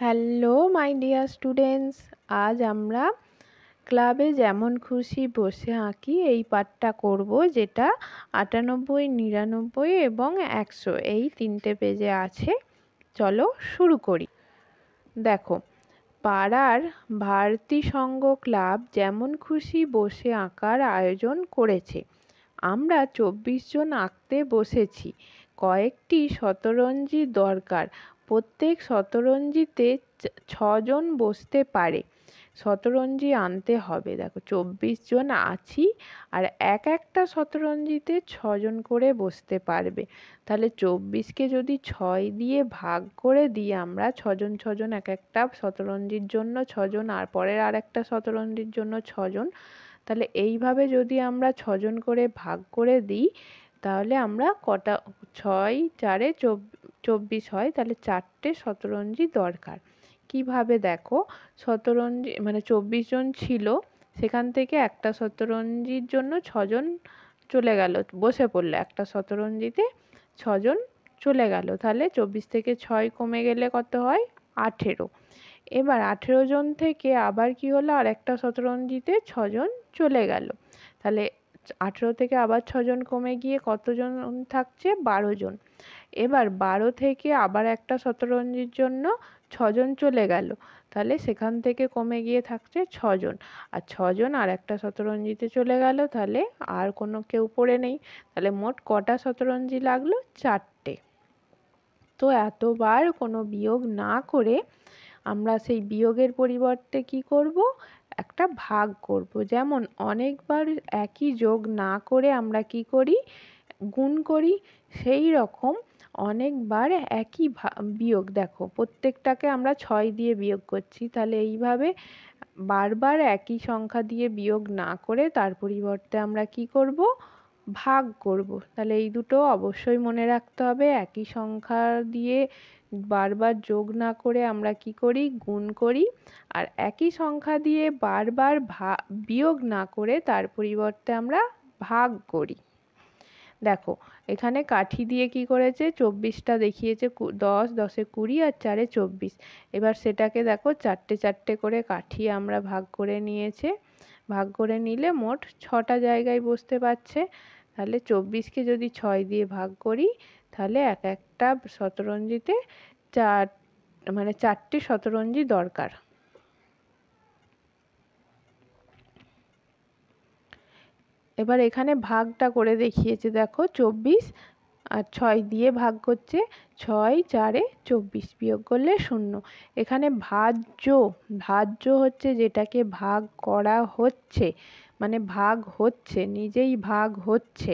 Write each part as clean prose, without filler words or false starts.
Hello my dear students, আজ আমরা ক্লাবে যেমন খুশি বসে আঁকি এই পাঠটা করব, যেটা 98, 99 এবং 100 এই 3টে পেজে আছে। চলো শুরু করি। দেখো, পাড়ার ভারতী সংঘ ক্লাব যেমন খুশি বসে আঁকার আয়োজন করেছে। আমরা 24 জন আঁকতে বসেছি। কয়েকটি শতরঞ্জি দরকার। প্রত্যেক শতরঞ্জিতে 6 জন বসতে পারে। শতরঞ্জি আনতে হবে। দেখো, 24 জন আছি আর একটা শতরঞ্জিতে 6 জন করে বসতে পারবে। তাহলে 24কে যদি 6 দিয়ে ভাগ করে দিই আমরা, 6 জন 6 জন একটা শতরঞ্জির জন্য 6 জন, আর পরের আরেকটা শতরঞ্জির জন্য 6 জন। তাহলে এইভাবে যদি আমরা 6 জন করে ভাগ করে দিই, তাহলে আমরা কটা 6 4 24 হয়, তাহলে 4টে শতরঞ্জি দরকার। কিভাবে? দেখো, শতরঞ্জি মানে 24 জন ছিল, সেখান থেকে একটা শতরঞ্জির জন্য 6 জন চলে গেল, বসে পড়লো একটা শতরঞ্জিতে 6 জন চলে গেল। তাহলে 24 থেকে 6 কমে গেলে কত হয়? 18। এবার 18 জন থেকে আবার কি হলো, আর একটা শতরঞ্জিতে 6 জন চলে গেল। তাহলে 18 থেকে আবার 6 জন কমে গিয়ে কতজন থাকছে? 12 জন। এবার 12 থেকে আবার একটা শতরঞ্জির জন্য 6 জন চলে গেল, তাহলে সেখান থেকে কমে গিয়ে থাকছে 6 জন। আর 6 জন আর একটা শতরঞ্জিতে চলে গেল, তাহলে আর কোনো কেউ পড়ে নেই। তাহলে মোট কটা শতরঞ্জি লাগলো? 4টে। তো এতবার কোনো বিয়োগ না করে আমরা সেই বিয়োগের পরিবর্তে কি করব? একটা ভাগ করব। যেমন অনেকবার একই যোগ না করে আমরা কি করি? গুণ করি। সেই রকম অনেকবার একই বিয়োগ, দেখো প্রত্যেকটাকে আমরা 6 দিয়ে বিয়োগ করছি। তাহলে এইভাবে বারবার একই সংখ্যা দিয়ে বিয়োগ না করে তার পরিবর্তে আমরা কি করব? ভাগ করব। তাহলে এই দুটো অবশ্যই মনে রাখতে হবে। একই সংখ্যা দিয়ে বারবার যোগ না করে আমরা কি করি? গুণ করি। আর একই সংখ্যা দিয়ে বারবার বিয়োগ না করে তার পরিবর্তে আমরা ভাগ করি। দেখো, এখানে কাঠি দিয়ে কি করেছে? 24টা দেখিয়েছে, 10, 10 20 আর 4 24। এবার সেটাকে দেখো 4টে 4টে করে কাঠি আমরা ভাগ করে নিয়েছে। ভাগ করে নিলে মোট 6টা জায়গায় বসতে পারছে। তাহলে 24কে যদি 6 দিয়ে ভাগ করি, তাহলে একটা শতরঞ্জিতে 4টে শতরঞ্জি দরকার। এবার এখানে ভাগটা করে দেখিয়েছে, দেখো 24 আর 6 দিয়ে ভাগ করছে। 6 4 24, বিয়োগ করলে 0। এখানে ভাজ্য হচ্ছে যেটাকে ভাগ করা হচ্ছে, মানে ভাগ হচ্ছে, নিজেই ভাগ হচ্ছে।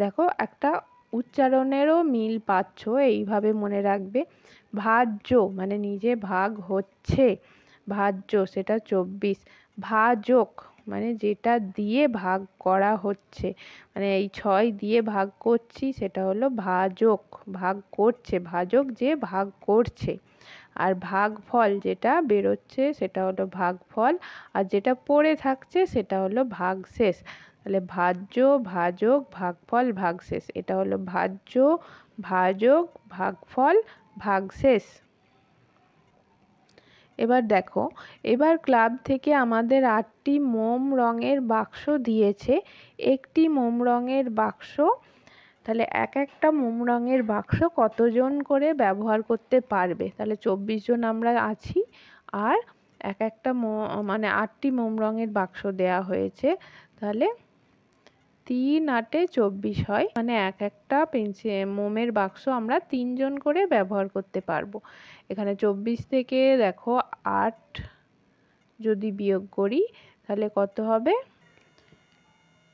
দেখো, একটা উচ্চারণেরও মিল পাচ্ছ, এইভাবে মনে রাখবে। ভাজ্য মানে নিজে ভাগ হচ্ছে, ভাজ্য সেটা 24। ভাজক মানে যেটা দিয়ে ভাগ করা হচ্ছে, মানে এই 6 দিয়ে ভাগ করছি, সেটা হলো ভাজক। ভাগ করছে, ভাজক যে ভাগ করছে। আর ভাগফল যেটা বেরোচ্ছে সেটা হলো ভাগফল, আর যেটা পড়ে থাকছে সেটা হলো ভাগশেষ। তাহলে ভাজ্য, ভাজক, ভাগফল, ভাগশেষ, এটা হলো ভাজ্য, ভাজক, ভাগফল, ভাগশেষ। এবার দেখো, এবার ক্লাব থেকে আমাদের 8টি মোম রঙের বাক্স দিয়েছে। একটি মোম রঙের বাক্স, তাহলে একটা মোম রঙের বাক্স কতজন করে ব্যবহার করতে পারবে? তাহলে 24 জন আমরা আছি, আর একটা মানে 8টি মোম রঙের বাক্স দেয়া হয়েছে। তাহলে 3 8 24 হয়, মানে একটা মোমের বাক্স আমরা 3 জন করে ব্যবহার করতে পারবো। এখানে 24 থেকে দেখো 8 যদি বিয়োগ করি, তাহলে কত হবে?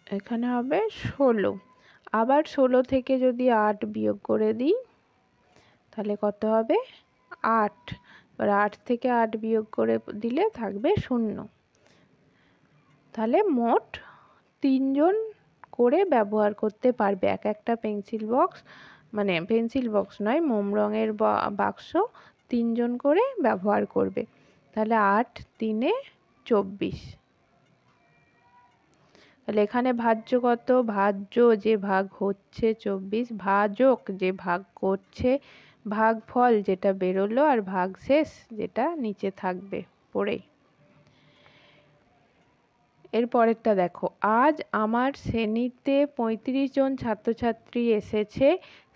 এখানে হবে 16। আবার 16 থেকে যদি 8 বিয়োগ করে দিই, তাহলে কত হবে? 8। এবার 8 থেকে 8 বিয়োগ করে দিলে থাকবে 0। তাহলে মোট 3 জন করে ব্যবহার করতে পারবে একটা পেন্সিল বক্স, মানে পেন্সিল বক্স নয়, মোম রঙের বাক্স 3 জন করে ব্যবহার করবে। তাহলে 8 3 24। তাহলে এখানে ভাজ্য কত? ভাজ্য যে ভাগ হচ্ছে 24, ভাজক যে ভাগ করছে ভাগফল যেটা বেরোলো আর ভাগশেষ যেটা নিচে থাকবে পড়ে। এর পরেরটা দেখো, আজ আমার শ্রেণীতে 35 জন ছাত্রছাত্রী এসেছে,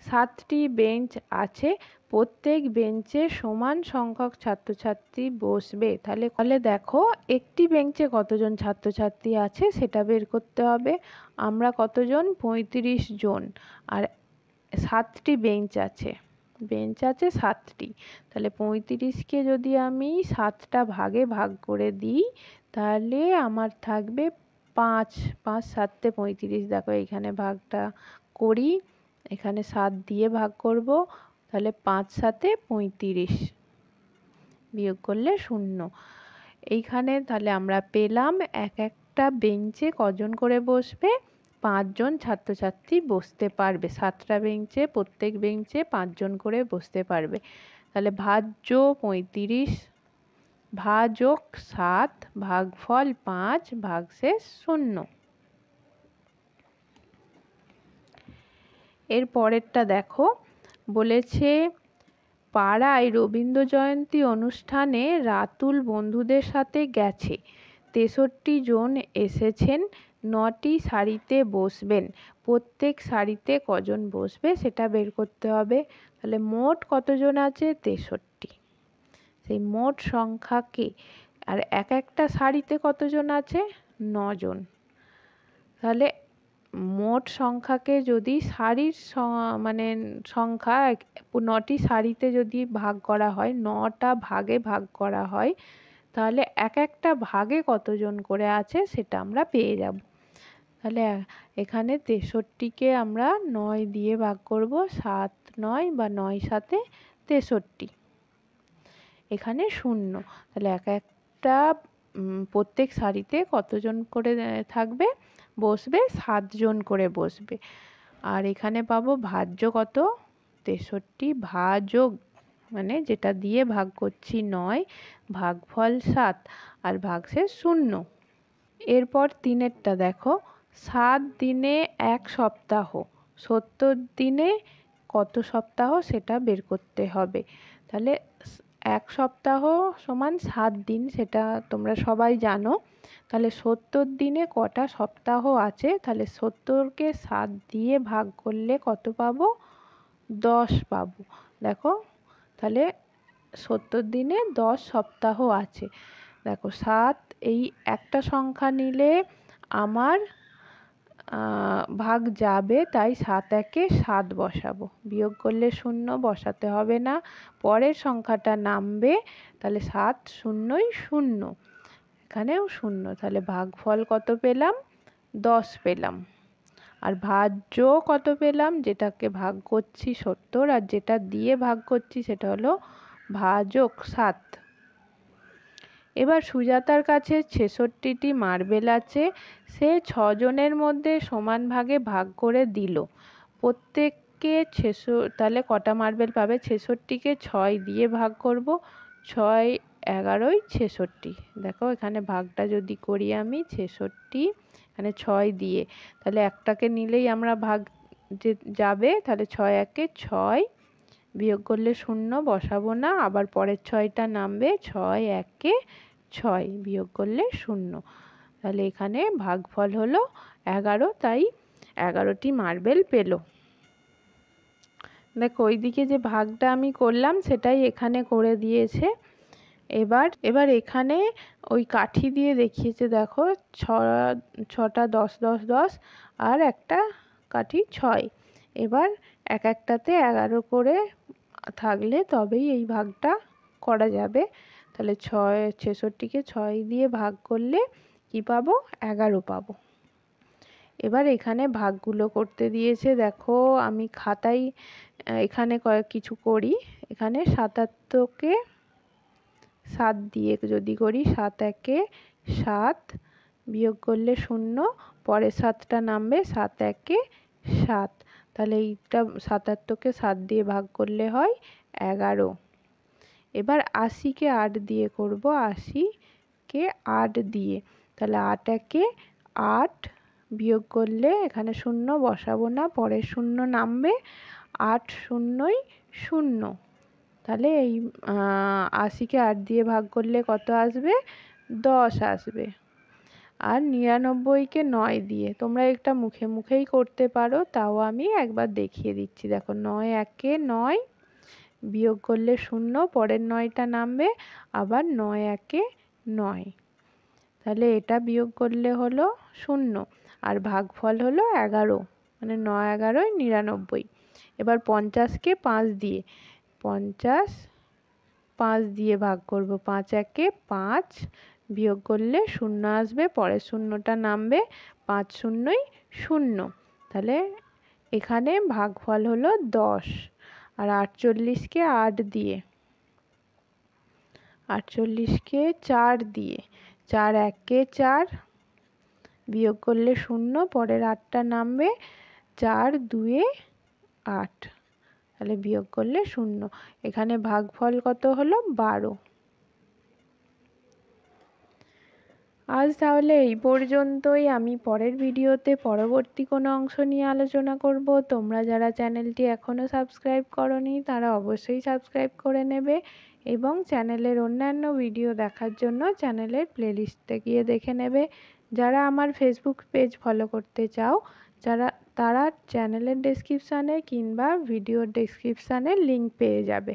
7টি বেঞ্চ আছে, প্রত্যেক বেঞ্চে সমান সংখ্যক ছাত্রছাত্রী বসবে। তাহলে দেখো একটি বেঞ্চে কতজন ছাত্রছাত্রী আছে সেটা বের করতে হবে। আমরা কতজন, 35 জন, আর 7টি বেঞ্চ আছে, 7টি। তাহলে 35কে যদি আমি 7টা ভাগে ভাগ করে দিই তাহলে আমার থাকবে 5, 5 7 35। দেখো এখানে ভাগটা করি, এখানে 7 দিয়ে ভাগ করব, তাহলে 5 7 35, বিয়োগ করলে 0। এইখানে তাহলে আমরা পেলাম একটা বেঞ্চে কজন করে বসবে, 5 জন ছাত্রছাত্রী বসতে পারবে। 7টা বেঞ্চে, প্রত্যেক বেঞ্চে 5 জন করে বসতে পারবে। তাহলে ভাজ্য 35 ভাজক 7 ভাগফল 5 ভাগশেষ 0। এর পরেরটা দেখো, বলেছে পাড়ায় রবীন্দ্র জয়ন্তী অনুষ্ঠানে রাতুল বন্ধুদের সাথে গেছে, 63 জন এসেছেন, 9টি সারিতে বসবেন, প্রত্যেক সারিতে কজন বসবে সেটা বের করতে হবে। তাহলে মোট কতজন আছে, 63। সেই মোট সংখ্যাকে, আর একটা সারিতে কতজন আছে, 9 জন। তাহলে মোট সংখ্যাকে যদি সারির মানে সংখ্যা 9টি সারিতে যদি ভাগ করা হয়, 9টা ভাগে ভাগ করা হয়, তাহলে একটা ভাগে কতজন করে আছে সেটা আমরা পেয়ে যাব। তাহলে এখানে 63কে আমরা 9 দিয়ে ভাগ করব, 7 9 বা 9 7 63, এখানে 0। তাহলে একটা প্রত্যেক সারিতে কতজন করে থাকবে, বসবে, 7 জন করে বসবে। আর এখানে পাবো ভাজ্য কত, 63 ভাজক মানে যেটা দিয়ে ভাগ করছি 9, ভাগফল 7 আর ভাগশেষ 0। এরপর 3এরটা দেখো, 7 দিনে 1 সপ্তাহ, 70 দিনে কত সপ্তাহ সেটা বের করতে হবে। তাহলে 1 সপ্তাহ সমান 7 দিন, সেটা তোমরা সবাই জানো। তাহলে 70 দিনে কটা সপ্তাহ আছে, তাহলে 70কে 7 দিয়ে ভাগ করলে কত পাবো, 10 পাবো। দেখো তাহলে 70 দিনে 10 সপ্তাহ আছে। দেখো 7, এই একটা সংখ্যা নিলে আমার ভাগ যাবে, তাই 7 একে 7 বসাবো, বিয়োগ করলে 0, বসাতে হবে না। পরের সংখ্যাটা নামবে, তাহলে 7 0 0, এখানেও 0। তাহলে ভাগফল কত পেলাম, 10 পেলাম। আর ভাজ্য কত পেলাম, যেটাকে ভাগ করছি 70 আর যেটা দিয়ে ভাগ করছি সেটা হলো ভাজক 7। এবার সুজাতার কাছে 66টি মার্বেল আছে, সে 6 জনের মধ্যে সমান ভাগে ভাগ করে দিল, প্রত্যেককে তাহলে কটা মার্বেল পাবে, 66কে 6 দিয়ে ভাগ করব, 6 11 66। দেখো এখানে ভাগটা যদি করি আমি 66, এখানে 6 দিয়ে, তাহলে একটাকে নিলেই আমরা ভাগ যে যাবে, তাহলে 6 একে 6, বিয়োগ করলে 0, বসাবো না, আবার পরের 6টা নামবে, 6 একে 6, বিয়োগ করলে 0। তাহলে এখানে ভাগফল হলো 11, তাই 11টি মার্বেল পেল। দেখো ওইদিকে যে ভাগটা আমি করলাম সেটাই এখানে করে দিয়েছে। এবার এখানে ওই কাঠি দিয়ে দেখিয়েছে, দেখো 6টা 10 10 10 আর একটা কাঠি 6। এবার একটাতে 11 করে থাকলে তবেই এই ভাগটা করা যাবে। তাহলে 66কে 6 দিয়ে ভাগ করলে কি পাবো, 11 পাবো। এবার এখানে ভাগগুলো করতে দিয়েছে, দেখো আমি খাতায় এখানে কিছু করি। এখানে 77কে 7 দিয়ে যদি করি, 7 একে 7, বিয়োগ করলে 0, পরের 7টা নামবে, 7 একে 7। তাহলে এইটা 77কে 7 দিয়ে ভাগ করলে হয় 11। এবার 80কে 8 দিয়ে করব, 80কে 8 দিয়ে, তাহলে 8 একে 8, বিয়োগ করলে এখানে 0, বসাবো না, পরের 0 নামবে, 8 0 শূন্য। তাহলে এই ৮০কে ৮ দিয়ে ভাগ করলে কত আসবে? 10 আসবে। আর ৯৯কে ৯ দিয়ে, তোমরা একটা মুখে মুখেই করতে পারো, তাও আমি একবার দেখিয়ে দিচ্ছি। দেখো ৯ একে ৯, বিয়োগ করলে শূন্য, পরের ৯টা নামবে, আবার ৯ একে ৯। তাহলে এটা বিয়োগ করলে হলো শূন্য, আর ভাগফল হলো 11, মানে ৯ 11 99। এবার 50কে 5 দিয়ে, 50 5 দিয়ে ভাগ করব, 5 একে 5, বিয়োগ করলে শূন্য আসবে, পরের শূন্যটা নামবে, 5 শূন্যই 0। তাহলে এখানে ভাগফল হলো 10। আর 48কে 8 দিয়ে, 48কে 4 দিয়ে, 4 একে 4, বিয়োগ করলে শূন্য, পরের 8টা নামবে, 4 2 8, তাহলে বিয়োগ করলে শূন্য। এখানে ভাগফল কত হলো? 12। আজ তাহলে এই পর্যন্তই। আমি পরের ভিডিওতে পরবর্তী কোনো অংশ নিয়ে আলোচনা করব। তোমরা যারা চ্যানেলটি এখনও সাবস্ক্রাইব করোনি তারা অবশ্যই সাবস্ক্রাইব করে নেবে, এবং চ্যানেলের অন্যান্য ভিডিও দেখার জন্য চ্যানেলের প্লেলিস্টে গিয়ে দেখে নেবে। যারা আমার ফেসবুক পেজ ফলো করতে চাও তারা চ্যানেলের ডেসক্রিপশানে কিংবা ভিডিওর ডেসক্রিপশানে লিংক পেয়ে যাবে।